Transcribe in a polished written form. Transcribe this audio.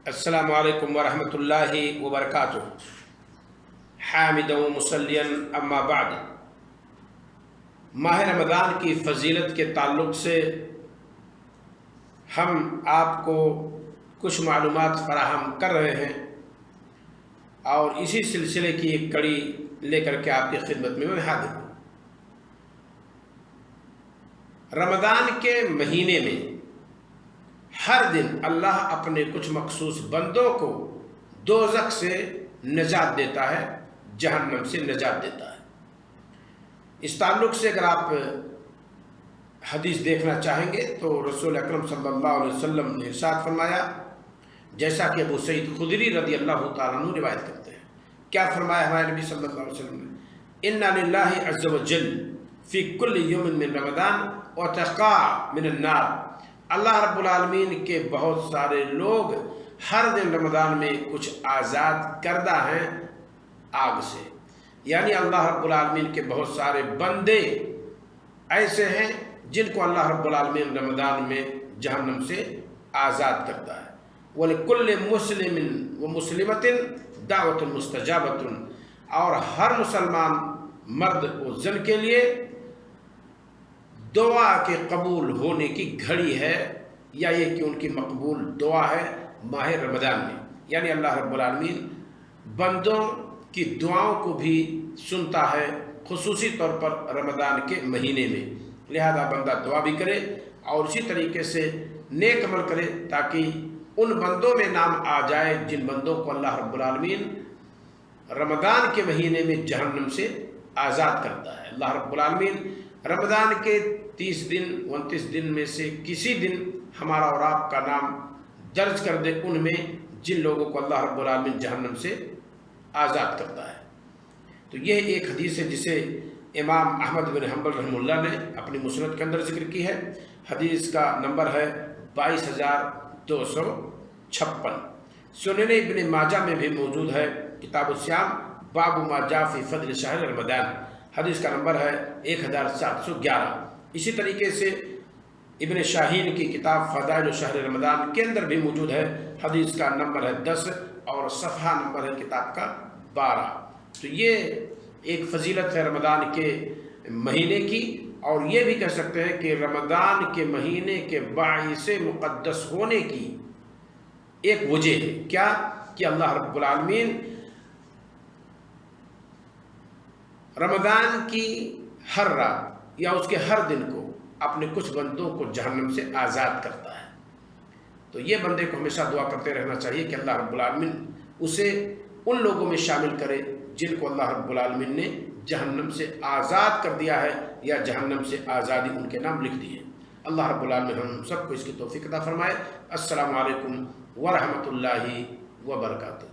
السلام علیکم ورحمۃ اللہ وبرکاتہ۔ حامدا و مصلیا اما بعد، ماہ رمضان کی فضیلت کے تعلق سے ہم آپ کو کچھ معلومات فراہم کر رہے ہیں اور اسی سلسلے کی ایک کڑی لے کر کے آپ کی خدمت میں حاضر ہوں۔ رمضان کے مہینے میں ہر دن اللہ اپنے کچھ مخصوص بندوں کو دوزخ سے نجات دیتا ہے، جہنم سے نجات دیتا ہے۔ اس تعلق سے اگر آپ حدیث دیکھنا چاہیں گے تو رسول اکرم صلی اللہ علیہ وسلم نے ارشاد فرمایا، جیسا کہ ابو سعید خدری رضی اللہ تعالیٰ عنہ روایت کرتے ہیں، کیا فرمایا ہمارے نبی صلی اللہ علیہ وسلم نے؟ اِنَّ لِلَّهِ عَزَّ وَجَلَّ فِي كُلِّ يَوْمٍ مِّن رَمَضَانَ وَتَقَاءَ مِنَ النَّارِ۔ اللہ رب العالمین کے بہت سارے لوگ ہر دن رمضان میں کچھ آزاد کردہ ہیں آگ سے، یعنی اللہ رب العالمین کے بہت سارے بندے ایسے ہیں جن کو اللہ رب العالمین رمضان میں جہنم سے آزاد کرتا ہے۔ وَلِكُلِّ مُسْلِمٍ وَمُسْلِمَةٍ دعوۃ مستجابۃ، اور ہر مسلمان مرد و زن کے لیے دعا کے قبول ہونے کی گھڑی ہے، یا یہ کہ ان کی مقبول دعا ہے ماہ رمضان میں، یعنی اللہ رب العالمین بندوں کی دعاؤں کو بھی سنتا ہے خصوصی طور پر رمضان کے مہینے میں۔ لہذا بندہ دعا بھی کرے اور اسی طریقے سے نیک عمل کرے تاکہ ان بندوں میں نام آ جائے جن بندوں کو اللہ رب العالمین رمضان کے مہینے میں جہنم سے آزاد کرتا ہے۔ اللہ رب العالمین رمضان کے 30 دن 29 دن میں سے کسی دن ہمارا اور آپ کا نام درج کر دے ان میں جن لوگوں کو اللہ رب العالمین جہنم سے آزاد کرتا ہے۔ تو یہ ایک حدیث ہے جسے امام احمد بن حنبل رحمہ اللہ نے اپنی مسند کے اندر ذکر کی ہے۔ حدیث کا نمبر ہے 22,256۔ سنن ابن ماجہ میں بھی موجود ہے، کتاب الصیام باب ما جاء فی فضل شہر رمضان، حدیث کا نمبر ہے 1711۔ اسی طریقے سے ابن شاہین کی کتاب فضائل شہر رمضان کے اندر بھی موجود ہے، حدیث کا نمبر ہے 10 اور صفحہ نمبر ہے کتاب کا 12۔ تو یہ ایک فضیلت ہے رمضان کے مہینے کی، اور یہ بھی کہہ سکتے ہیں کہ رمضان کے مہینے کے باعث مقدس ہونے کی ایک وجہ ہے، کیا کہ اللہ رب العالمین رمضان کی ہر رات یا اس کے ہر دن کو اپنے کچھ بندوں کو جہنم سے آزاد کرتا ہے۔ تو یہ بندے کو ہمیشہ دعا کرتے رہنا چاہیے کہ اللہ رب العالمین اسے ان لوگوں میں شامل کرے جن کو اللہ رب العالمین نے جہنم سے آزاد کر دیا ہے یا جہنم سے آزادی ان کے نام لکھ دی ہے۔ اللہ رب العالمین ہم سب کو اس کی توفیق عطا فرمائے۔ السلام علیکم ورحمۃ اللہ وبرکاتہ۔